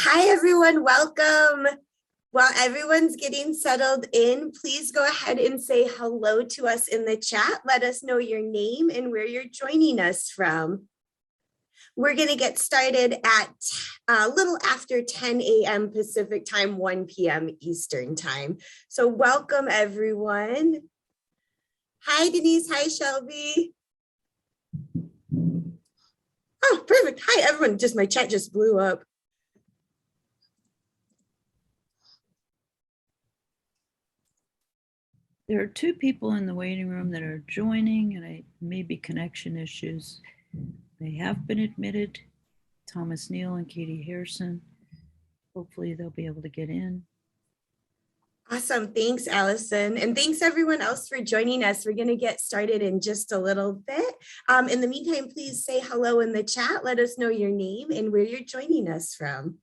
Hi, everyone. Welcome. While everyone's getting settled in, please go ahead and say hello to us in the chat. Let us know your name and where you're joining us from. We're going to get started at a little after 10 a.m. Pacific time, 1 p.m. Eastern time. So welcome, everyone. Hi, Denise. Hi, Shelby. Oh, perfect. Hi, everyone. My chat just blew up. There are two people in the waiting room that are joining, and it may be connection issues. They have been admitted, Thomas Neal and Katie Harrison. Hopefully they'll be able to get in. Awesome. Thanks, Allison. And thanks everyone else for joining us. We're going to get started in just a little bit. In the meantime, please say hello in the chat. Let us know your name and where you're joining us from.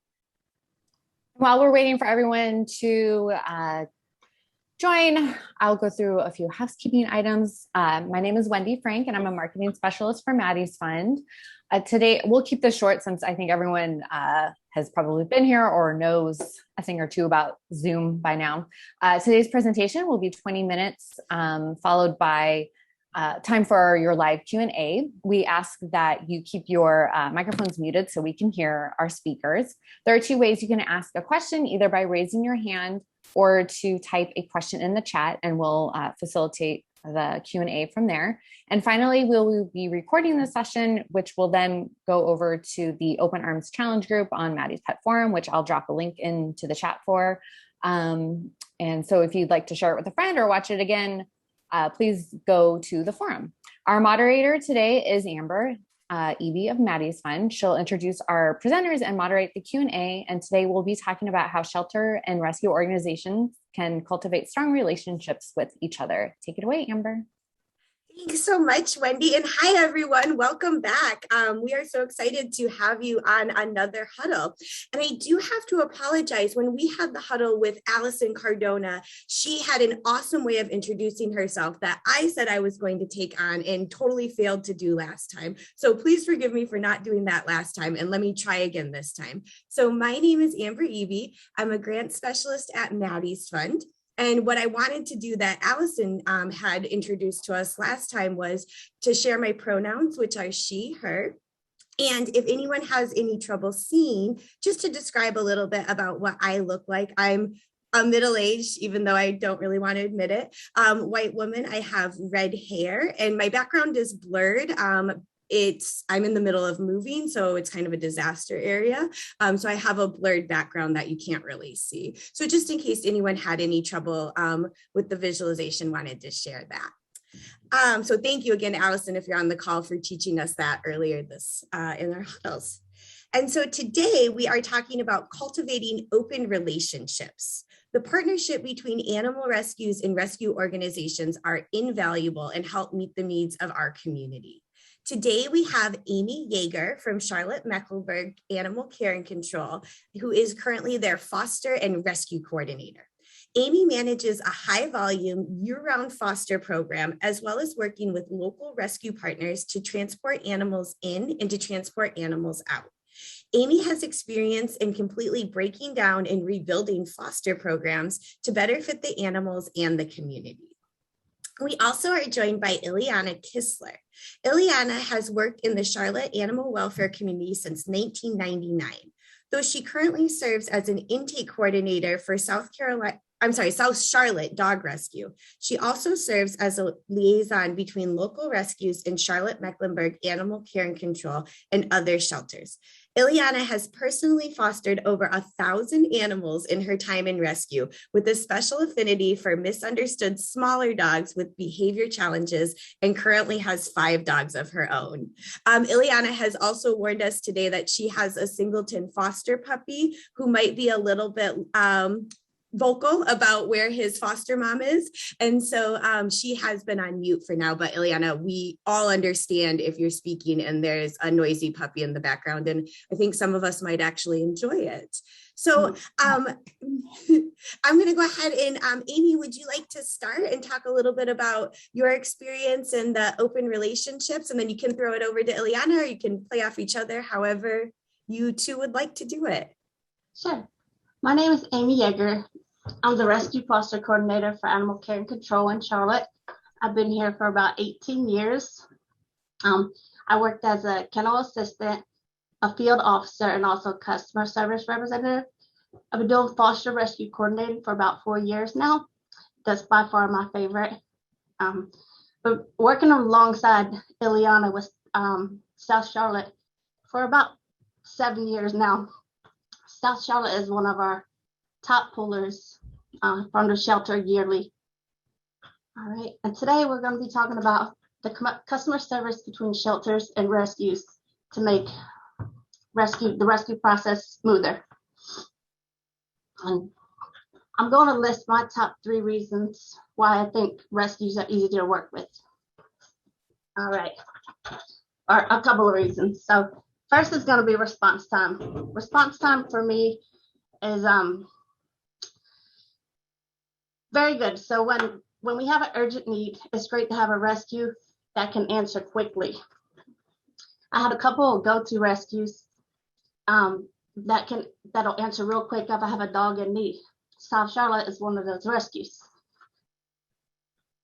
While we're waiting for everyone to join, I'll go through a few housekeeping items. My name is Wendy Frank, and I'm a marketing specialist for Maddie's Fund. Today, we'll keep this short since I think everyone has probably been here or knows a thing or two about Zoom by now. Today's presentation will be 20 minutes, followed by time for your live Q&A. We ask that you keep your microphones muted so we can hear our speakers. There are two ways you can ask a question, either by raising your hand or to type a question in the chat, and we'll facilitate the Q&A from there. And finally, we'll be recording the session, which will then go over to the Open Arms Challenge group on Maddie's Pet Forum, which I'll drop a link into the chat for. And so if you'd like to share it with a friend or watch it again, please go to the forum. Our moderator today is Amber Yeager of Maddie's Fund. She'll introduce our presenters and moderate the Q&A. And today we'll be talking about how shelter and rescue organizations can cultivate strong relationships with each other. Take it away, Amber. Thanks so much, Wendy. And hi, everyone. Welcome back. We are so excited to have you on another huddle. And I do have to apologize. When we had the huddle with Allison Cardona, she had an awesome way of introducing herself that I said I was going to take on and totally failed to do last time. So please forgive me for not doing that last time. And let me try again this time. So my name is Amber Yeager. I'm a grant specialist at Maddie's Fund. And what I wanted to do that Allison had introduced to us last time was to share my pronouns, which are she, her. And if anyone has any trouble seeing, just to describe a little bit about what I look like, I'm a middle-aged, even though I don't really want to admit it, white woman. I have red hair and my background is blurred. I'm in the middle of moving, so it's kind of a disaster area. So I have a blurred background that you can't really see. So just in case anyone had any trouble with the visualization, wanted to share that. So thank you again, Allison, if you're on the call, for teaching us that earlier this in our huddles. And so today we are talking about cultivating open relationships. The partnership between animal rescues and rescue organizations are invaluable and help meet the needs of our community. Today, we have Amy Yeager from Mecklenburg Animal Care and Control, who is currently their foster and rescue coordinator. Amy manages a high-volume, year-round foster program, as well as working with local rescue partners to transport animals in and to transport animals out. Amy has experience in completely breaking down and rebuilding foster programs to better fit the animals and the community. We also are joined by Ileana Kistler. Ileana has worked in the Charlotte animal welfare community since 1999. Though she currently serves as an intake coordinator for South Charlotte Dog Rescue. She also serves as a liaison between local rescues in Charlotte Mecklenburg Animal Care and Control and other shelters. Ileana has personally fostered over 1,000 animals in her time in rescue, with a special affinity for misunderstood smaller dogs with behavior challenges, and currently has 5 dogs of her own. Ileana has also warned us today that she has a singleton foster puppy who might be a little bit vocal about where his foster mom is. And so she has been on mute for now, but Ileana, we all understand if you're speaking and there's a noisy puppy in the background, and I think some of us might actually enjoy it. So I'm going to go ahead and Amy, would you like to start and talk a little bit about your experience in the open relationships, and then you can throw it over to Ileana, or you can play off each other, however you two would like to do it. Sure. My name is Amy Yeager. I'm the Rescue Foster Coordinator for Animal Care and Control in Charlotte. I've been here for about 18 years. I worked as a kennel assistant, a field officer, and also customer service representative. I've been doing foster rescue coordinating for about 4 years now. That's by far my favorite. But working alongside Ileana with South Charlotte for about 7 years now. South Charlotte is one of our top pullers from the shelter yearly. All right, and today we're going to be talking about the customer service between shelters and rescues to make the rescue process smoother. And I'm going to list my top 3 reasons why I think rescues are easy to work with. All right, or a couple of reasons. So first is going to be response time. Response time for me is very good. So when we have an urgent need, it's great to have a rescue that can answer quickly. I had a couple of go-to rescues that'll answer real quick if I have a dog in need. South Charlotte is one of those rescues.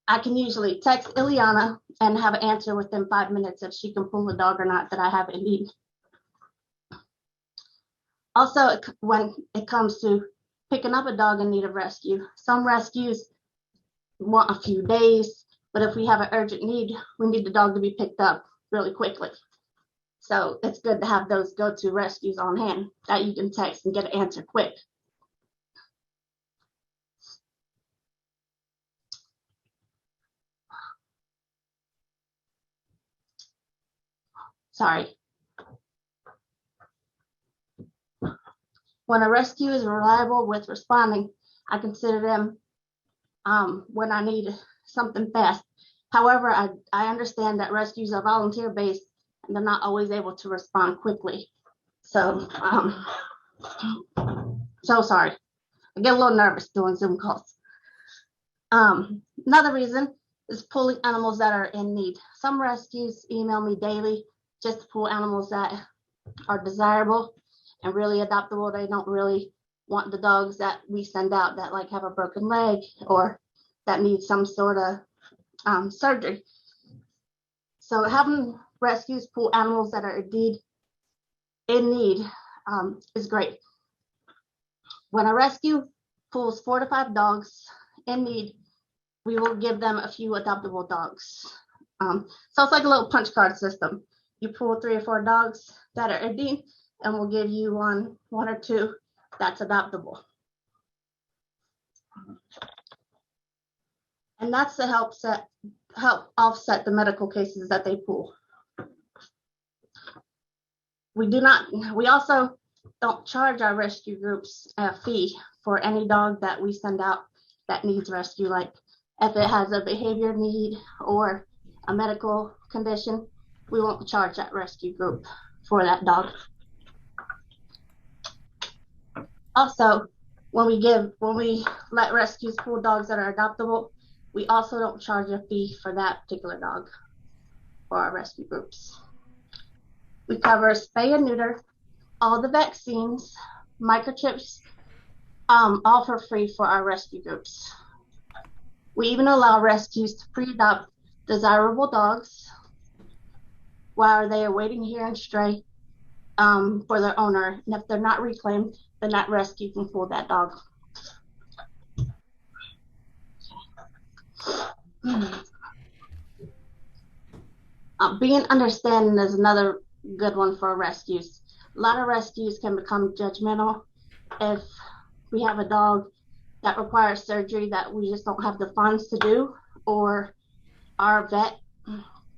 I can usually text Ileana and have an answer within 5 minutes if she can pull the dog or not that I have in need. Also, when it comes to picking up a dog in need of rescue, some rescues want a few days, but if we have an urgent need, we need the dog to be picked up really quickly. So it's good to have those go-to rescues on hand that you can text and get an answer quick. Sorry. When a rescue is reliable with responding, I consider them when I need something fast. However, I understand that rescues are volunteer-based and they're not always able to respond quickly. So, so sorry. I get a little nervous doing Zoom calls. Another reason is pulling animals that are in need. Some rescues email me daily just to pull animals that are desirable and really adoptable. They don't really want the dogs that we send out that like have a broken leg or that need some sort of surgery. So having rescues pull animals that are indeed in need is great. When a rescue pulls 4 to 5 dogs in need, we will give them a few adoptable dogs. So it's like a little punch card system. You pull 3 or 4 dogs that are in need, and we'll give you one or 2 that's adoptable. And that's to help offset the medical cases that they pull. We also don't charge our rescue groups a fee for any dog that we send out that needs rescue, like if it has a behavior need or a medical condition, we won't charge that rescue group for that dog. Also, when we let rescues pull dogs that are adoptable, we also don't charge a fee for that particular dog for our rescue groups. We cover spay and neuter, all the vaccines, microchips, all for free for our rescue groups. We even allow rescues to pre-adopt desirable dogs while they are waiting here in stray for their owner. And if they're not reclaimed, then that rescue can pull that dog. Being understanding is another good one for rescues. A lot of rescues can become judgmental if we have a dog that requires surgery that we just don't have the funds to do, or our vet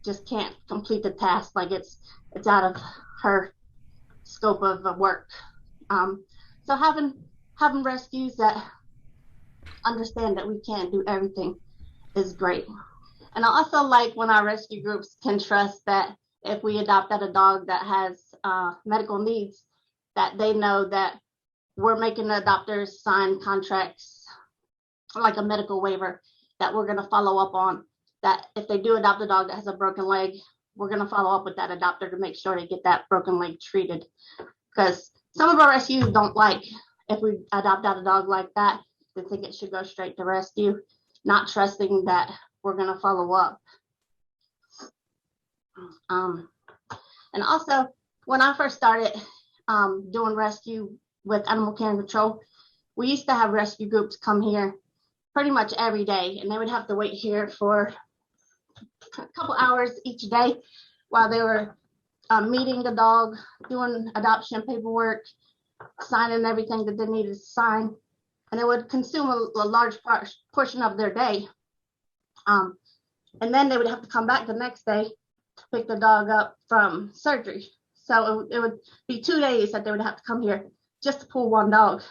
just can't complete the task, like it's out of her scope of work. So having rescues that understand that we can't do everything is great. And I also like when our rescue groups can trust that if we adopt a dog that has medical needs, that they know that we're making the adopters sign contracts, like a medical waiver, that we're going to follow up on, that if they do adopt a dog that has a broken leg, we're going to follow up with that adopter to make sure they get that broken leg treated. Because some of our rescues don't like if we adopt out a dog like that, they think it should go straight to rescue, not trusting that we're going to follow up. And also, when I first started doing rescue with animal care and control, we used to have rescue groups come here pretty much every day, and they would have to wait here for a couple hours each day while they were meeting the dog, doing adoption paperwork, signing everything that they needed to sign, and it would consume a large portion of their day. And then they would have to come back the next day to pick the dog up from surgery. So it would be 2 days that they would have to come here just to pull one dog.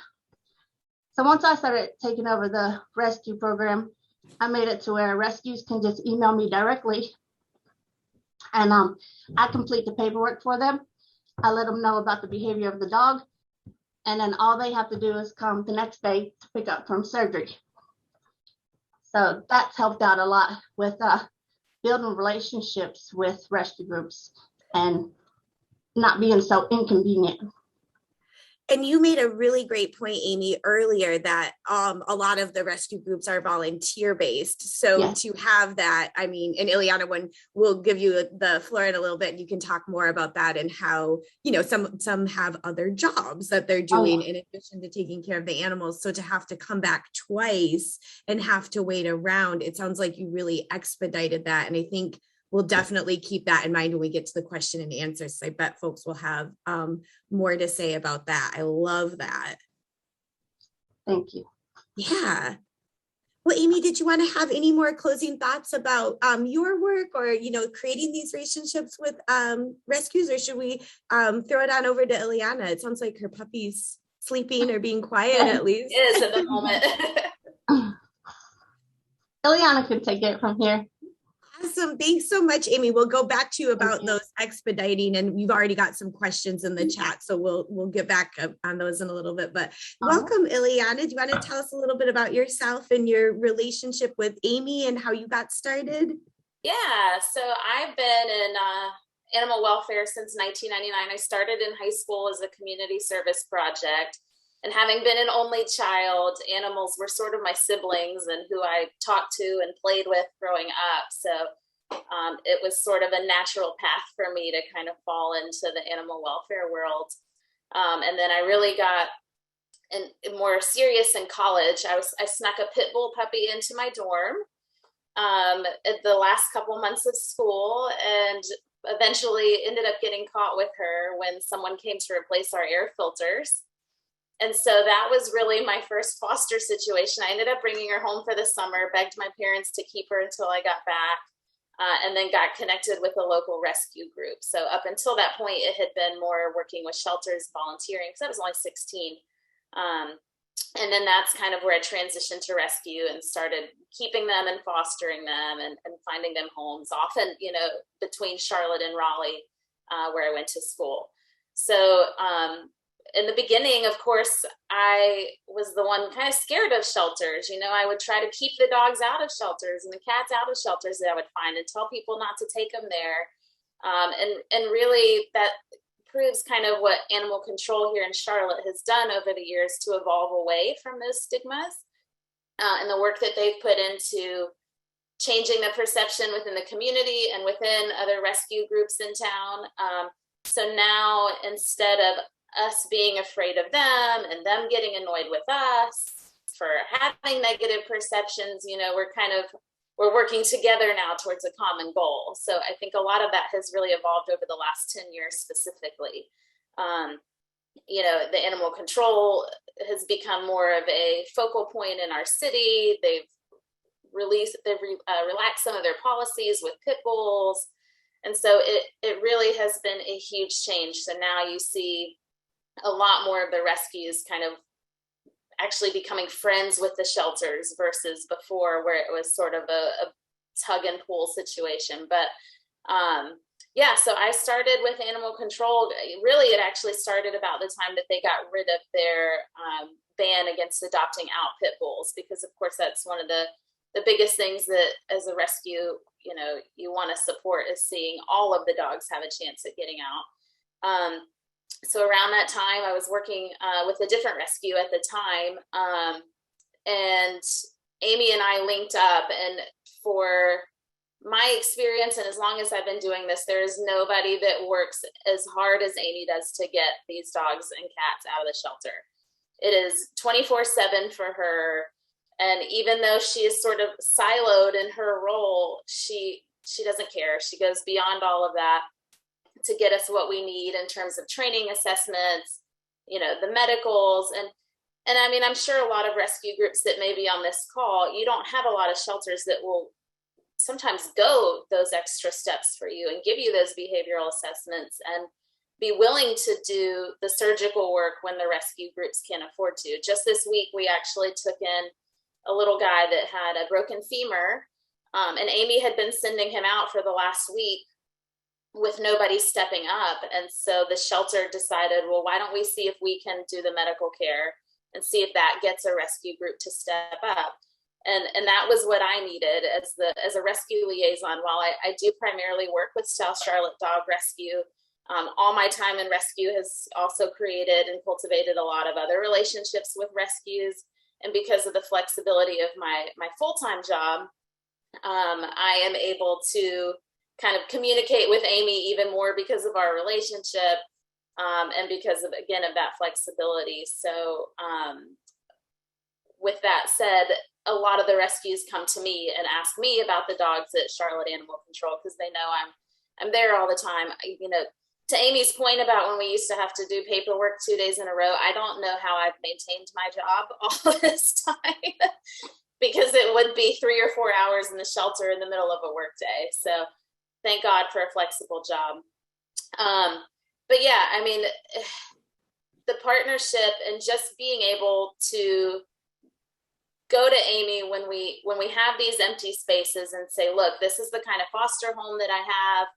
So once I started taking over the rescue program, I made it to where rescues can just email me directly, and I complete the paperwork for them. I let them know about the behavior of the dog, and then all they have to do is come the next day to pick up from surgery. So that's helped out a lot with building relationships with rescue groups and not being so inconvenient. And you made a really great point, Amy, earlier that a lot of the rescue groups are volunteer based. So yes, to have that, I mean, and Ileana, we'll give you the floor in a little bit, and you can talk more about that and how, some have other jobs that they're doing in addition to taking care of the animals. So to have to come back twice and have to wait around, it sounds like you really expedited that. And I think we'll definitely keep that in mind when we get to the question and answers. So I bet folks will have more to say about that. I love that. Thank you. Yeah. Well, Amy, did you want to have any more closing thoughts about your work or, creating these relationships with rescues, or should we throw it on over to Ileana? It sounds like her puppy's sleeping or being quiet at least. It is at the moment. Ileana can take it from here. Awesome. Thanks so much, Amy. We'll go back to you about those expediting, and you've already got some questions in the chat, so we'll get back on those in a little bit. But welcome, Ileana. Do you want to tell us a little bit about yourself and your relationship with Amy and how you got started? Yeah, so I've been in animal welfare since 1999. I started in high school as a community service project. And having been an only child, animals were sort of my siblings and who I talked to and played with growing up. So it was sort of a natural path for me to kind of fall into the animal welfare world. And then I really got more serious in college. I snuck a pit bull puppy into my dorm at the last couple months of school, and eventually ended up getting caught with her when someone came to replace our air filters. And so that was really my first foster situation. I ended up bringing her home for the summer, begged my parents to keep her until I got back, and then got connected with a local rescue group. So up until that point, it had been more working with shelters, volunteering, because I was only 16. And then that's kind of where I transitioned to rescue and started keeping them and fostering them and finding them homes, often, between Charlotte and Raleigh, where I went to school. So in the beginning, of course, I was the one kind of scared of shelters. I would try to keep the dogs out of shelters and the cats out of shelters that I would find and tell people not to take them there. And really that proves kind of what animal control here in Charlotte has done over the years to evolve away from those stigmas, and the work that they've put into changing the perception within the community and within other rescue groups in town. So now, instead of us being afraid of them and them getting annoyed with us for having negative perceptions, we're working together now towards a common goal. So I think a lot of that has really evolved over the last 10 years specifically. The animal control has become more of a focal point in our city. They've relaxed some of their policies with pit bulls. And so it really has been a huge change. So now you see a lot more of the rescues kind of actually becoming friends with the shelters versus before, where it was sort of a tug and pull situation. But so I started with animal control. Really, it actually started about the time that they got rid of their ban against adopting out pit bulls, because of course that's one of the biggest things that as a rescue, you want to support is seeing all of the dogs have a chance at getting out. So around that time, I was working with a different rescue at the time. And Amy and I linked up, and for my experience, and as long as I've been doing this, there is nobody that works as hard as Amy does to get these dogs and cats out of the shelter. It is 24/7 for her. And even though she is sort of siloed in her role, she doesn't care. She goes beyond all of that to get us what we need in terms of training assessments, the medicals. And I mean, I'm sure a lot of rescue groups that may be on this call, you don't have a lot of shelters that will sometimes go those extra steps for you and give you those behavioral assessments and be willing to do the surgical work when the rescue groups can't afford to. Just this week, we actually took in a little guy that had a broken femur, and Amy had been sending him out for the last week with nobody stepping up. And so the shelter decided, well, why don't we see if we can do the medical care and see if that gets a rescue group to step up. And that was what I needed as a rescue liaison. While I do primarily work with South Charlotte Dog Rescue, all my time in rescue has also created and cultivated a lot of other relationships with rescues. And because of the flexibility of my full-time job, I am able to kind of communicate with Amy even more because of our relationship, and because of that flexibility. So with that said, a lot of the rescues come to me and ask me about the dogs at Charlotte Animal Control because they know I'm there all the time. To Amy's point about when we used to have to do paperwork 2 days in a row, I don't know how I've maintained my job all this time because it would be 3 or 4 hours in the shelter in the middle of a work day. So thank God for a flexible job. But yeah, I mean, the partnership and just being able to go to Amy when we have these empty spaces and say, look, this is the kind of foster home that I have.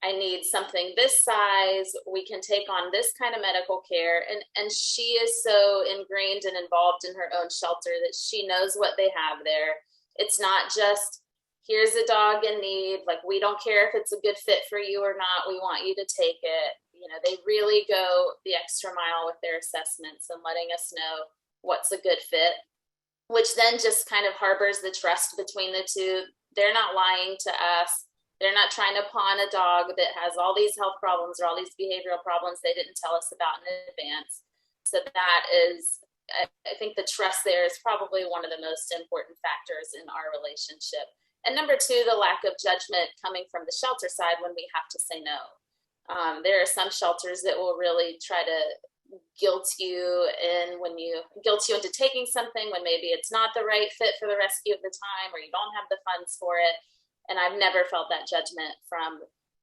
I need something this size. We can take on this kind of medical care. And she is so ingrained and involved in her own shelter that she knows what they have there. It's not just, here's a dog in need. Like, we don't care if it's a good fit for you or not. We want you to take it. They really go the extra mile with their assessments and letting us know what's a good fit, which then just kind of harbors the trust between the two. They're not lying to us. They're not trying to pawn a dog that has all these health problems or all these behavioral problems they didn't tell us about in advance. So that is, I think the trust there is probably one of the most important factors in our relationship. And number two, the lack of judgment coming from the shelter side when we have to say no. There are some shelters that will really try to guilt you into taking something when maybe it's not the right fit for the rescue at the time, or you don't have the funds for it. And I've never felt that judgment from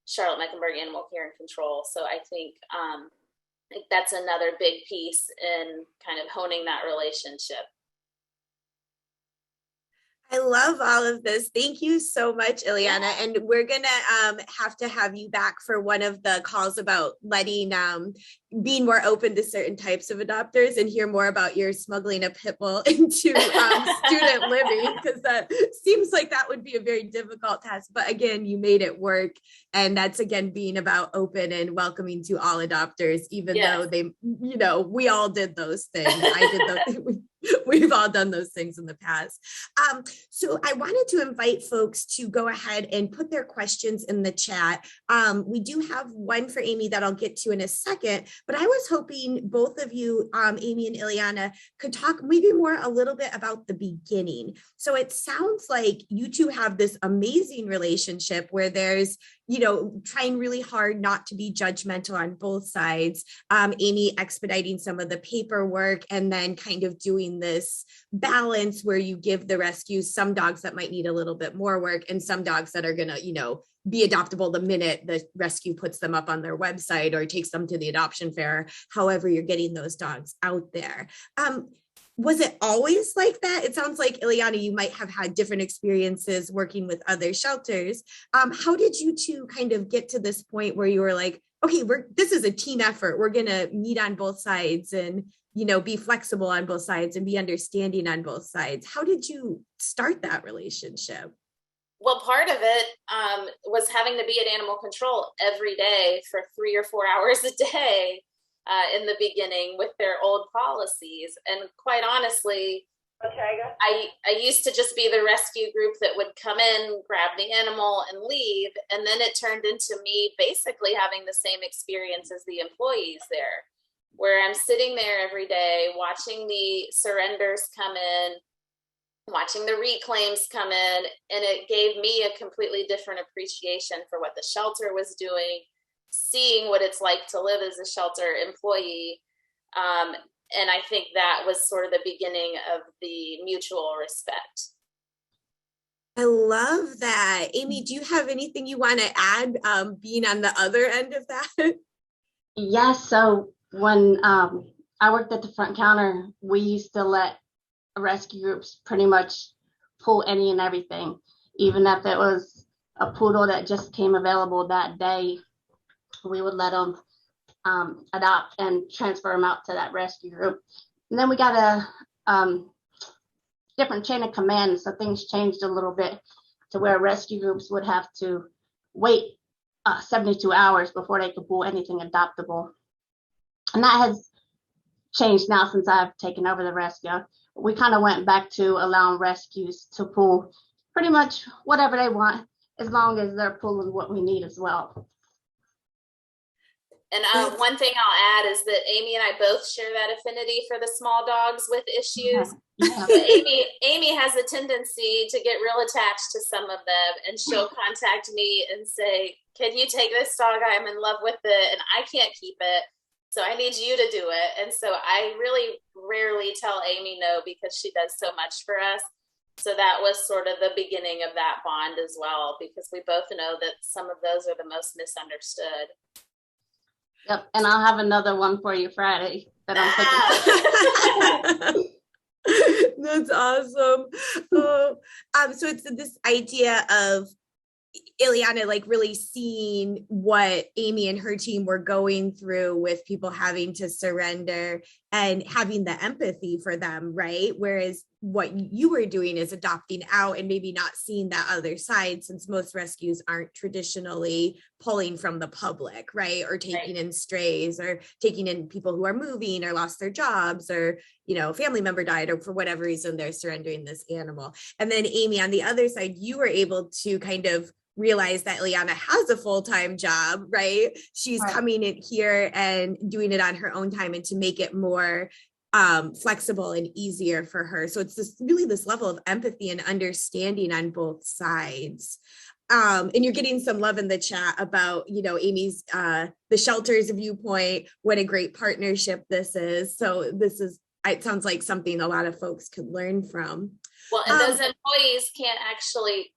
Charlotte Mecklenburg Animal Care and Control. So I think that's another big piece in kind of honing that relationship. I love all of this. Thank you so much, Ileana. And we're going to have to have you back for one of the calls about letting, being more open to certain types of adopters and hear more about your smuggling a pit bull into student living, because that seems like that would be a very difficult task. But again, you made it work. And that's, again, being about open and welcoming to all adopters, even though they, we all did those things. I did those. We've all done those things in the past. So I wanted to invite folks to go ahead and put their questions in the chat. We do have one for Amy that I'll get to in a second, but I was hoping both of you, Amy and Ileana, could talk maybe more a little bit about the beginning. So it sounds like you two have this amazing relationship where there's, trying really hard not to be judgmental on both sides. Amy expediting some of the paperwork and then kind of doing this balance where you give the rescues some dogs that might need a little bit more work and some dogs that are going to, be adoptable the minute the rescue puts them up on their website or takes them to the adoption fair, however you're getting those dogs out there. Was it always like that? It sounds like, Ileana, you might have had different experiences working with other shelters. How did you two kind of get to this point where you were like, okay, this is a team effort. We're going to meet on both sides and, be flexible on both sides and be understanding on both sides. How did you start that relationship? Well, part of it was having to be at animal control every day for 3 or 4 hours a day. in the beginning with their old policies. And quite honestly, I used to just be the rescue group that would come in, grab the animal, and leave. And then it turned into me basically having the same experience as the employees there, where I'm sitting there every day watching the surrenders come in, watching the reclaims come in, and it gave me a completely different appreciation for what the shelter was doing, seeing what it's like to live as a shelter employee. And I think that was sort of the beginning of the mutual respect. I love that. Amy, do you have anything you want to add, being on the other end of that? Yes. So when I worked at the front counter, we used to let rescue groups pretty much pull any and everything, even if it was a poodle that just came available that day, we would let them adopt and transfer them out to that rescue group. And then we got a different chain of command, so things changed a little bit to where rescue groups would have to wait 72 hours before they could pull anything adoptable. And that has changed now since I've taken over the rescue. We kind of went back to allowing rescues to pull pretty much whatever they want, as long as they're pulling what we need as well. And one thing I'll add is that Amy and I both share that affinity for the small dogs with issues. Yeah. But Amy has a tendency to get real attached to some of them, and she'll contact me and say, "Can you take this dog? I'm in love with it and I can't keep it, so I need you to do it." And so I really rarely tell Amy no, because she does so much for us. So that was sort of the beginning of that bond as well, because we both know that some of those are the most misunderstood. Yep, and I'll have another one for you Friday that I'm thinking. That's awesome. So it's this idea of Ileana like really seeing what Amy and her team were going through with people having to surrender and having the empathy for them, right? Whereas what you were doing is adopting out and maybe not seeing that other side, since most rescues aren't traditionally pulling from the public, right? Or taking in strays, or taking in people who are moving or lost their jobs, or, you know, family member died, or for whatever reason they're surrendering this animal. And then Amy, on the other side, you were able to kind of realize that Ileana has a full-time job, right? She's coming in here and doing it on her own time, and to make it more flexible and easier for her. So it's this level of empathy and understanding on both sides. And you're getting some love in the chat about, you know, Amy's, the shelter's viewpoint, what a great partnership this is. So it sounds like something a lot of folks could learn from. Well, and those employees can't actually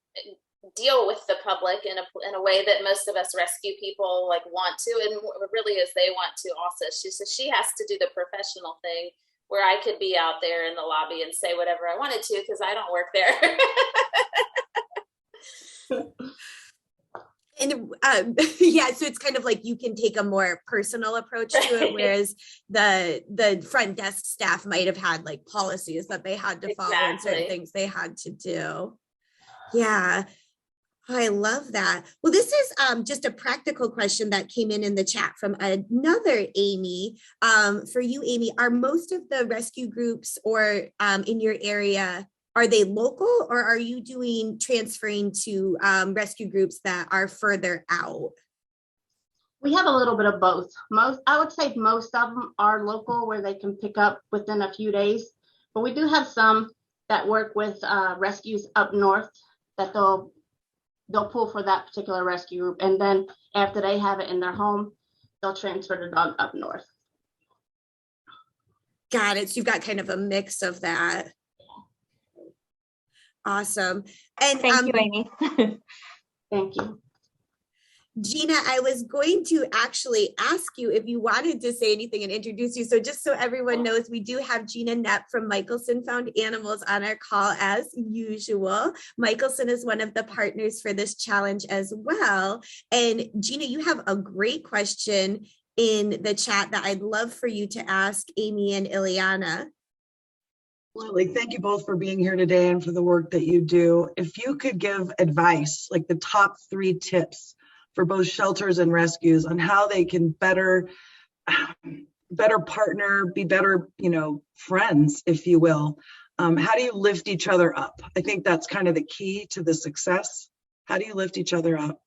deal with the public in a way that most of us rescue people like want to, and really as they want to also. She has to do the professional thing, where I could be out there in the lobby and say whatever I wanted to, because I don't work there. And yeah, so it's kind of like you can take a more personal approach to it, whereas the front desk staff might have had like policies that they had to follow and certain things they had to do. Yeah. I love that. Well, this is just a practical question that came in the chat from another Amy. For you, Amy, are most of the rescue groups or in your area, are they local, or are you transferring to rescue groups that are further out? We have a little bit of both. I would say most of them are local, where they can pick up within a few days. But we do have some that work with rescues up north that they'll pull for that particular rescue group, and then after they have it in their home, they'll transfer the dog up north. Got it. So you've got kind of a mix of that. Awesome. And thank you, Amy. Thank you. Gina, I was going to actually ask you if you wanted to say anything and introduce you. So just so everyone knows, we do have Gina Knepp from Michelson Found Animals on our call as usual. Michelson is one of the partners for this challenge as well. And Gina, you have a great question in the chat that I'd love for you to ask Amy and Ileana. Absolutely. Thank you both for being here today and for the work that you do. If you could give advice, like the top 3 tips for both shelters and rescues on how they can better better partner, be better, friends, if you will. How do you lift each other up? I think that's kind of the key to the success. How do you lift each other up?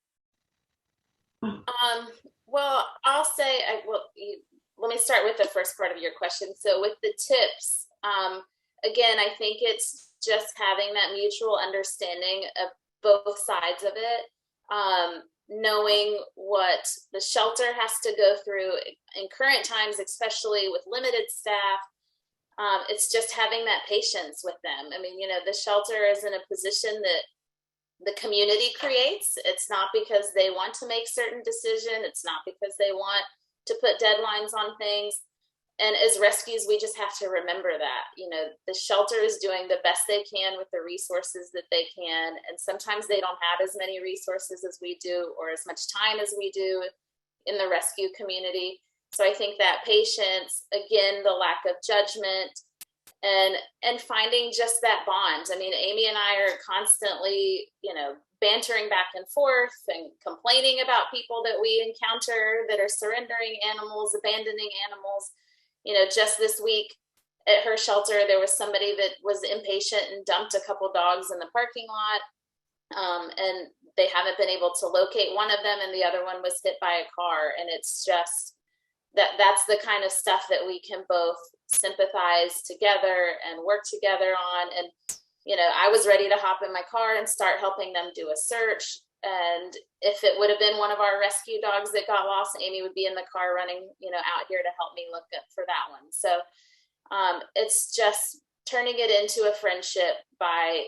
Well, I'll say, let me start with the first part of your question. So with the tips, again, I think it's just having that mutual understanding of both sides of it, knowing what the shelter has to go through in current times, especially with limited staff. It's just having that patience with them. I mean, the shelter is in a position that the community creates. It's not because they want to make certain decisions. It's not because they want to put deadlines on things. And as rescues, we just have to remember that, the shelter is doing the best they can with the resources that they can. And sometimes they don't have as many resources as we do, or as much time as we do in the rescue community. So I think that patience, again, the lack of judgment, and finding just that bond. I mean, Amy and I are constantly, bantering back and forth and complaining about people that we encounter that are surrendering animals, abandoning animals. Just this week at her shelter, there was somebody that was impatient and dumped a couple dogs in the parking lot. And they haven't been able to locate one of them, and the other one was hit by a car. And it's just that's the kind of stuff that we can both sympathize together and work together on. And, I was ready to hop in my car and start helping them do a search. And if it would have been one of our rescue dogs that got lost, Amy would be in the car running, out here to help me look up for that one. So it's just turning it into a friendship by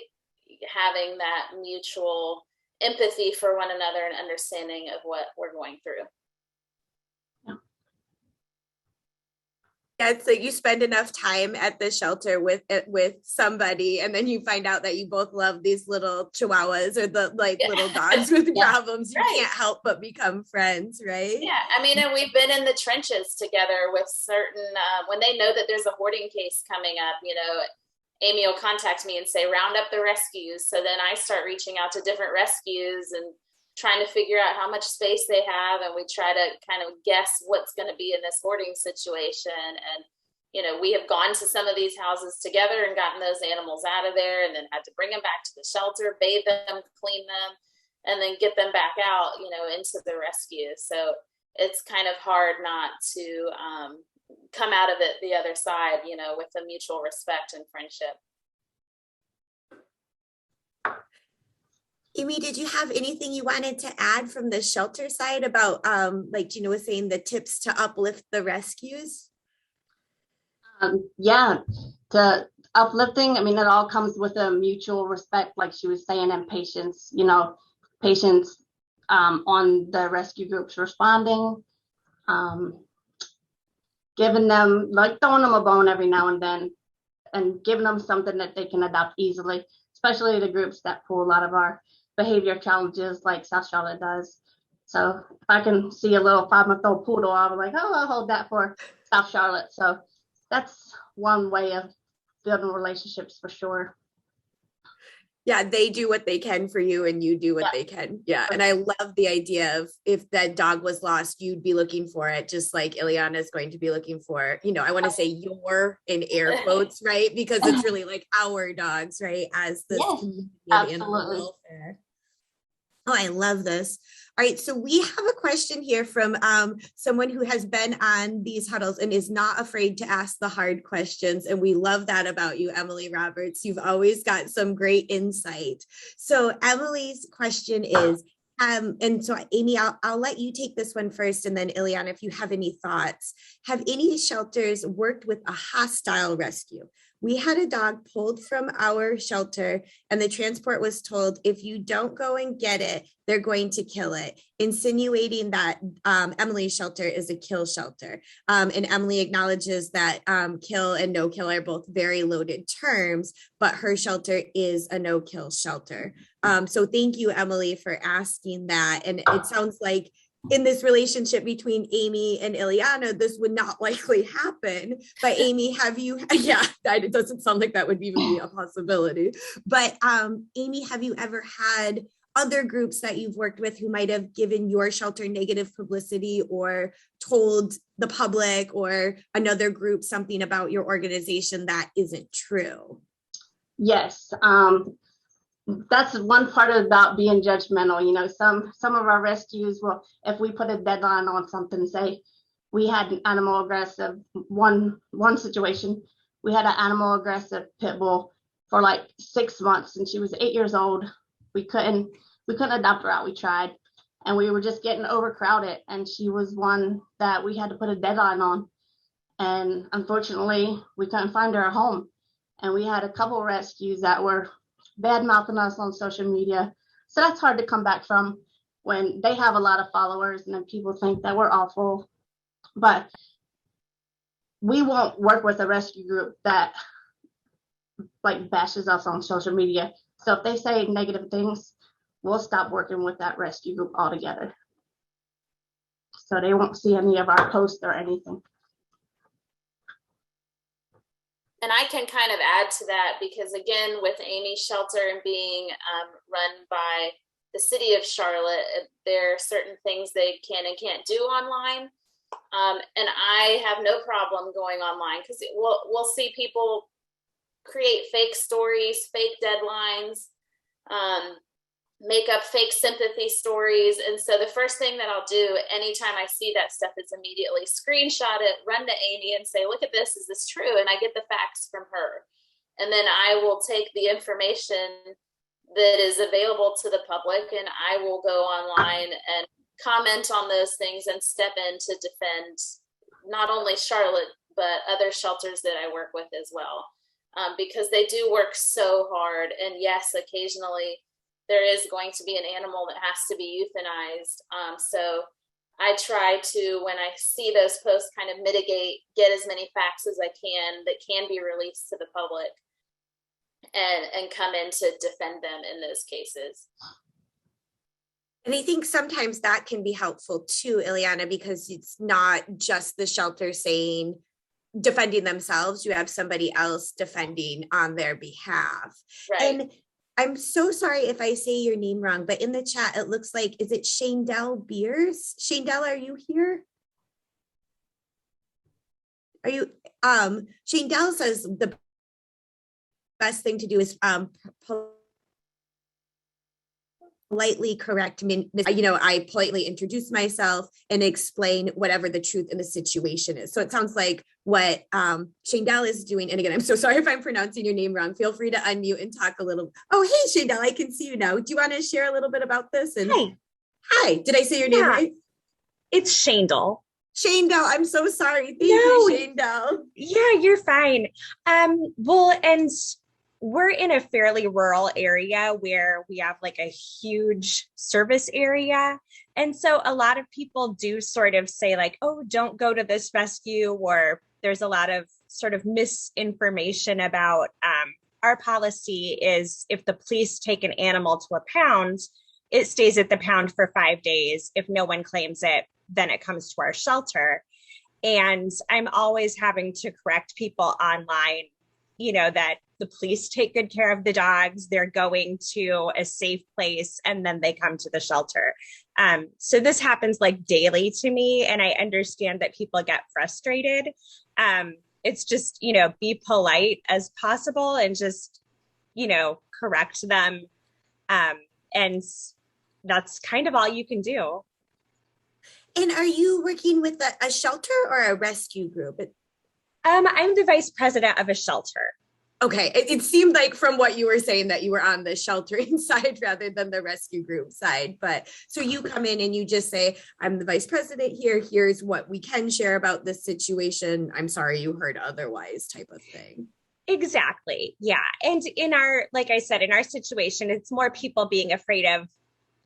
having that mutual empathy for one another and understanding of what we're going through. Yeah, it's like you spend enough time at the shelter with somebody, and then you find out that you both love these little chihuahuas or the little dogs with problems. You can't help but become friends, right? Yeah, I mean, and we've been in the trenches together with certain, when they know that there's a hoarding case coming up, Amy will contact me and say, round up the rescues. So then I start reaching out to different rescues and trying to figure out how much space they have. And we try to kind of guess what's going to be in this hoarding situation. And, we have gone to some of these houses together and gotten those animals out of there, and then had to bring them back to the shelter, bathe them, clean them, and then get them back out, into the rescue. So it's kind of hard not to come out of it the other side, with a mutual respect and friendship. Amy, did you have anything you wanted to add from the shelter side about, like Gina was saying, the tips to uplift the rescues? Yeah, the uplifting, I mean, it all comes with a mutual respect, like she was saying, and patience, patience on the rescue groups responding, giving them, like throwing them a bone every now and then, and giving them something that they can adopt easily, especially the groups that pull a lot of our behavior challenges like South Charlotte does. So if I can see a little 5-month-old poodle, I'll be like, oh, I'll hold that for South Charlotte. So that's one way of building relationships for sure. Yeah, they do what they can for you and you do what they can. Yeah. And I love the idea of if that dog was lost, you'd be looking for it, just like Ileana is going to be looking for, I want to say your in air quotes, right? Because it's really like our dogs, right? As the community of animal welfare. Oh, I love this. All right, so we have a question here from someone who has been on these huddles and is not afraid to ask the hard questions. And we love that about you, Emily Roberts. You've always got some great insight. So Emily's question is, and so Amy, I'll let you take this one first, and then Ileana, if you have any thoughts. Have any shelters worked with a hostile rescue? We had a dog pulled from our shelter, and the transport was told, if you don't go and get it, they're going to kill it, insinuating that Emily's shelter is a kill shelter. And Emily acknowledges that kill and no kill are both very loaded terms, but her shelter is a no kill shelter. So thank you, Emily, for asking that. And it sounds like in this relationship between Amy and Ileana, this would not likely happen. But Amy, it doesn't sound like that would even be a possibility. But Amy, have you ever had other groups that you've worked with who might have given your shelter negative publicity or told the public or another group something about your organization that isn't true? Yes. That's one part about being judgmental. You know, some of our rescues will, if we put a deadline on something, say we had an animal aggressive, one situation, we had an animal aggressive pit bull for like 6 months, and she was 8 years old. We couldn't adopt her out. We tried, and we were just getting overcrowded, and she was one that we had to put a deadline on. And unfortunately, we couldn't find her a home. And we had a couple rescues that were bad mouthing us on social media. So that's hard to come back from when they have a lot of followers and then people think that we're awful. But we won't work with a rescue group that like bashes us on social media. So if they say negative things, we'll stop working with that rescue group altogether. So they won't see any of our posts or anything. And I can kind of add to that because, again, with Amy's shelter and being run by the city of Charlotte, there are certain things they can and can't do online. And I have no problem going online because we'll see people create fake stories, fake deadlines, make up fake sympathy stories. And so the first thing that I'll do anytime I see that stuff is immediately screenshot it, run to Amy and say, look at this, is this true? And I get the facts from her. And then I will take the information that is available to the public and I will go online and comment on those things and step in to defend not only Charlotte, but other shelters that I work with as well. Because they do work so hard. And yes, occasionally there is going to be an animal that has to be euthanized. So I try to, when I see those posts, kind of mitigate, get as many facts as I can that can be released to the public and come in to defend them in those cases. And I think sometimes that can be helpful too, Ileana, because it's not just the shelter saying, defending themselves, you have somebody else defending on their behalf. Right. And I'm so sorry if I say your name wrong, but in the chat, it looks like, is it Shandell Beers? Shandell, are you here? Are you, Shandell says the best thing to do is politely correct me. You know, I politely introduce myself and explain whatever the truth in the situation is. So it sounds like what Shandell is doing. And again, I'm so sorry if I'm pronouncing your name wrong. Feel free to unmute and talk a little. Oh, hey, Shandell, I can see you now. Do you want to share a little bit about this? And hi, did I say your name right? It's Shandell. Shandell, I'm so sorry. Thank you, Shandell. Yeah, you're fine. Well, and we're in a fairly rural area where we have like a huge service area. And so a lot of people do sort of say like, oh, don't go to this rescue, or there's a lot of sort of misinformation about our policy is if the police take an animal to a pound, it stays at the pound for 5 days. If no one claims it, then it comes to our shelter. And I'm always having to correct people online, you know, that the police take good care of the dogs, they're going to a safe place, and then they come to the shelter. So this happens like daily to me, and I understand that people get frustrated. It's just, you know, be polite as possible and just, you know, correct them. And that's kind of all you can do. And are you working with a shelter or a rescue group? I'm the vice president of a shelter. Okay, it seemed like from what you were saying that you were on the sheltering side rather than the rescue group side. But so you come in and you just say, I'm the vice president here. Here's what we can share about this situation. I'm sorry you heard otherwise type of thing. Exactly. Yeah. And in our, like I said, in our situation, it's more people being afraid of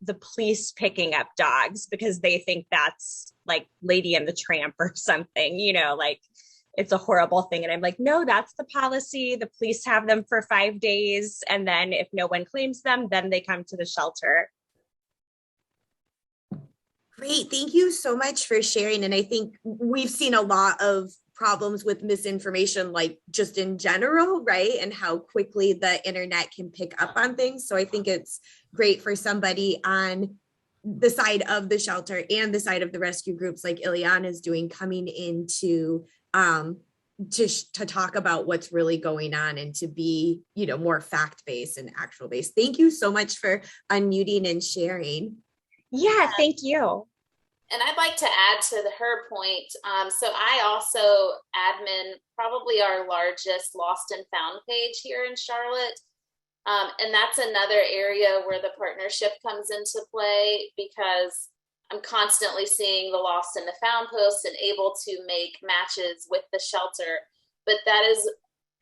the police picking up dogs because they think that's like Lady and the Tramp or something, you know, like it's a horrible thing. And I'm like, no, that's the policy. The police have them for 5 days. And then if no one claims them, then they come to the shelter. Great. Thank you so much for sharing. And I think we've seen a lot of problems with misinformation, like just in general, right? And how quickly the internet can pick up on things. So I think it's great for somebody on the side of the shelter and the side of the rescue groups like Ileana is doing, coming into to talk about what's really going on and to be, more fact-based and actual-based. Thank you so much for unmuting and sharing. Yeah, thank you. And I'd like to add to her point. So I also admin probably our largest lost and found page here in Charlotte. And that's another area where the partnership comes into play, because I'm constantly seeing the lost and the found posts and able to make matches with the shelter. But that is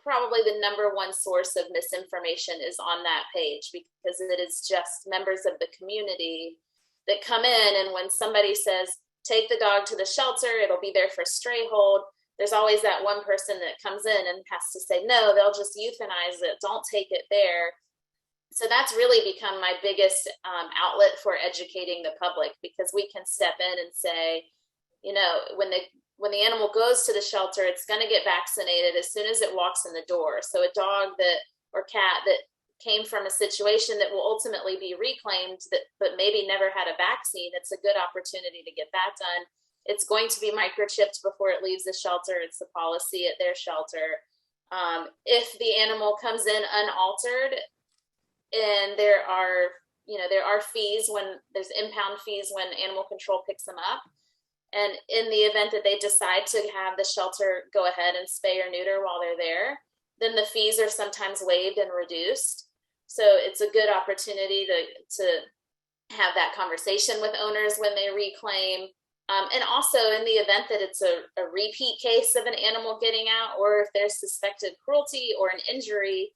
probably the number one source of misinformation is on that page, because it is just members of the community that come in. And when somebody says, take the dog to the shelter, it'll be there for stray hold, there's always that one person that comes in and has to say, no, they'll just euthanize it, don't take it there. So that's really become my biggest outlet for educating the public, because we can step in and say, when the animal goes to the shelter, it's going to get vaccinated as soon as it walks in the door. So a dog or cat that came from a situation that will ultimately be reclaimed, but maybe never had a vaccine, it's a good opportunity to get that done. It's going to be microchipped before it leaves the shelter. It's the policy at their shelter. If the animal comes in unaltered, and there are fees when there's impound fees when animal control picks them up. And in the event that they decide to have the shelter go ahead and spay or neuter while they're there, then the fees are sometimes waived and reduced. So it's a good opportunity to have that conversation with owners when they reclaim. And also in the event that it's a repeat case of an animal getting out, or if there's suspected cruelty or an injury,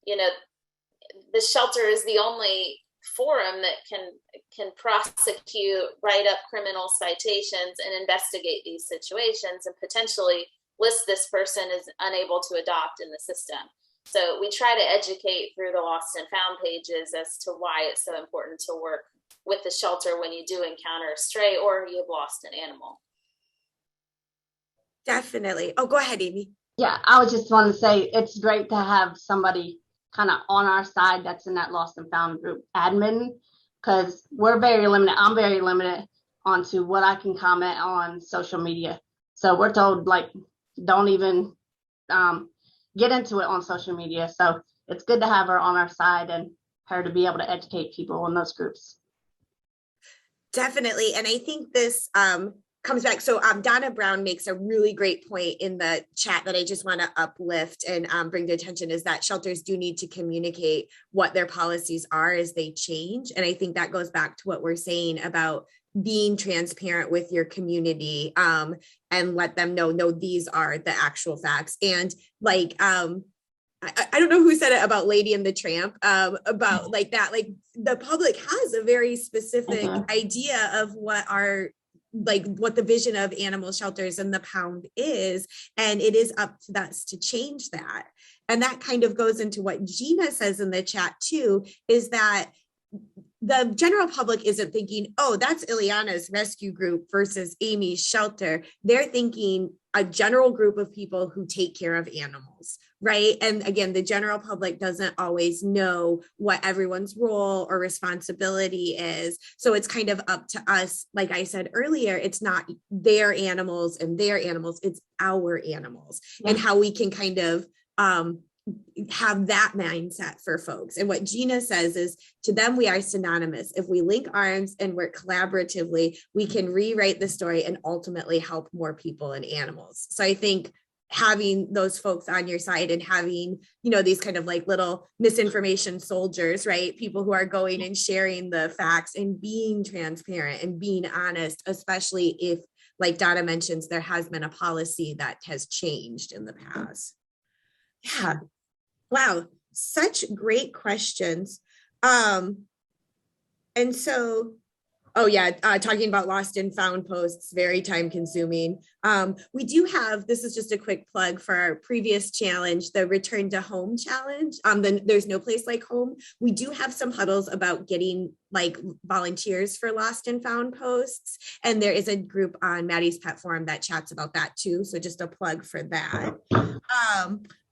the shelter is the only forum that can prosecute, write up criminal citations, and investigate these situations, and potentially list this person as unable to adopt in the system. So we try to educate through the lost and found pages as to why it's so important to work with the shelter when you do encounter a stray or you've lost an animal. Definitely. Oh, go ahead, Amy. Yeah, I would just want to say it's great to have somebody kind of on our side that's in that lost and found group admin, because we're very limited. I'm very limited onto what I can comment on social media. So we're told, don't even get into it on social media. So it's good to have her on our side and her to be able to educate people in those groups. Definitely. And I think this comes back. So Donna Brown makes a really great point in the chat that I just want to uplift and bring to attention, is that shelters do need to communicate what their policies are as they change. And I think that goes back to what we're saying about being transparent with your community and let them know, no, these are the actual facts. And I don't know who said it about Lady and the Tramp, about the public has a very specific idea of what the vision of animal shelters and the pound is, and it is up to us to change that. And that kind of goes into what Gina says in the chat too, is that the general public isn't thinking, oh, that's Ileana's rescue group versus Amy's shelter. They're thinking a general group of people who take care of animals, right? And again, the general public doesn't always know what everyone's role or responsibility is. So it's kind of up to us. Like I said earlier, it's not their animals and their animals, it's our animals, and how we can kind of have that mindset for folks. And what Gina says is, to them, we are synonymous. If we link arms and work collaboratively, we can rewrite the story and ultimately help more people and animals. So I think having those folks on your side and having, these kind of little misinformation soldiers, right? People who are going and sharing the facts and being transparent and being honest, especially if, like Donna mentions, there has been a policy that has changed in the past. Yeah. Wow. Such great questions. And so Oh yeah, talking about lost and found posts, very time consuming. We do have, this is just a quick plug for our previous challenge, the return to home challenge. Then there's no place like home. We do have some huddles about getting like volunteers for lost and found posts. And there is a group on Maddie's Pet Forum that chats about that too. So just a plug for that.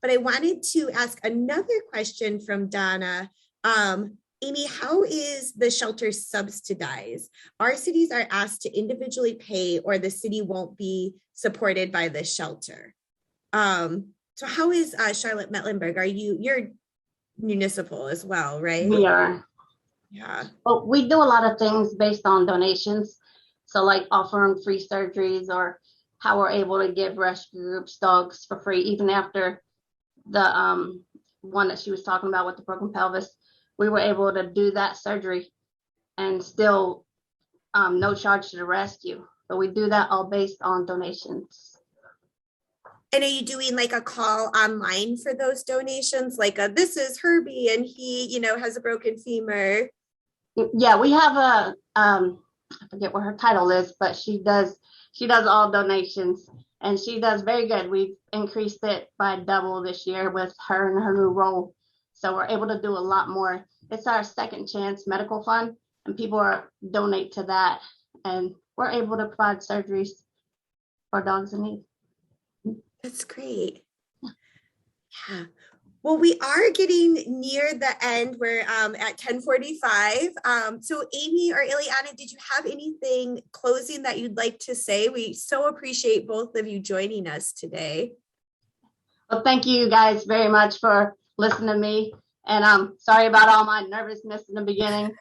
But I wanted to ask another question from Donna. Amy, how is the shelter subsidized? Our cities are asked to individually pay or the city won't be supported by the shelter. So how is Charlotte Mecklenburg? You're municipal as well, right? We are. Yeah. Well, we do a lot of things based on donations. So like offering free surgeries or how we're able to give rescue groups dogs for free, even after the one that she was talking about with the broken pelvis. We were able to do that surgery and still no charge to the rescue. But we do that all based on donations. And are you doing like a call online for those donations? Like this is Herbie and he, has a broken femur. Yeah, we have I forget what her title is, but she does all donations and she does very good. We've increased it by double this year with her and her new role. So we're able to do a lot more. It's our second chance medical fund and people donate to that. And we're able to provide surgeries for dogs in need. That's great. Yeah. Well, we are getting near the end. We're at 10:45. So Amy or Ileana, did you have anything closing that you'd like to say? We so appreciate both of you joining us today. Well, thank you guys very much for listening to me. And I'm sorry about all my nervousness in the beginning.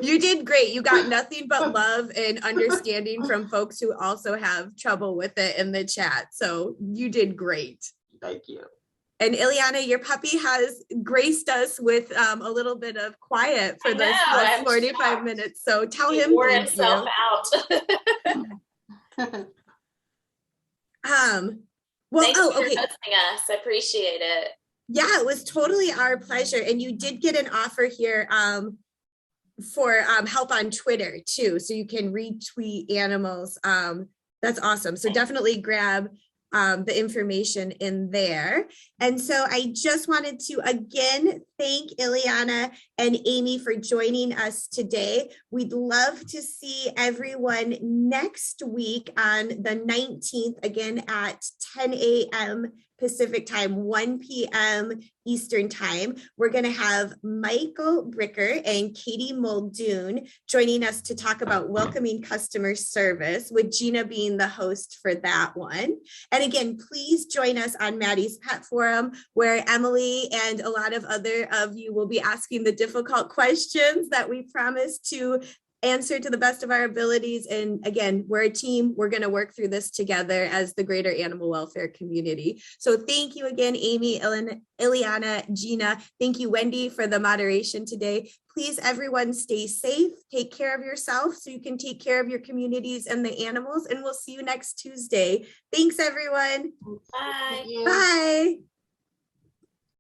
You did great. You got nothing but love and understanding from folks who also have trouble with it in the chat. So you did great. Thank you. And Ileana, your puppy has graced us with a little bit of quiet for this 45 minutes. So tell him. He wore himself out. Well, Thanks for okay. hosting us. I appreciate it. Yeah, it was totally our pleasure. And you did get an offer here for help on Twitter too. So you can retweet animals. That's awesome. So definitely grab the information in there. And so I just wanted to again thank Ileana and Amy for joining us today. We'd love to see everyone next week on the 19th, again at 10 a.m. Pacific time, 1 p.m. Eastern time. We're going to have Michael Bricker and Katie Muldoon joining us to talk about welcoming customer service, with Gina being the host for that one. And again, please join us on Maddie's Pet Forum, where Emily and a lot of other of you will be asking the difficult questions that we promise to answer to the best of our abilities. And again, we're a team. We're going to work through this together as the greater animal welfare community. So thank you again, Amy, Ileana, Gina. Thank you, Wendy, for the moderation today. Please, everyone, stay safe. Take care of yourself so you can take care of your communities and the animals. And we'll see you next Tuesday. Thanks, everyone. Bye. Bye.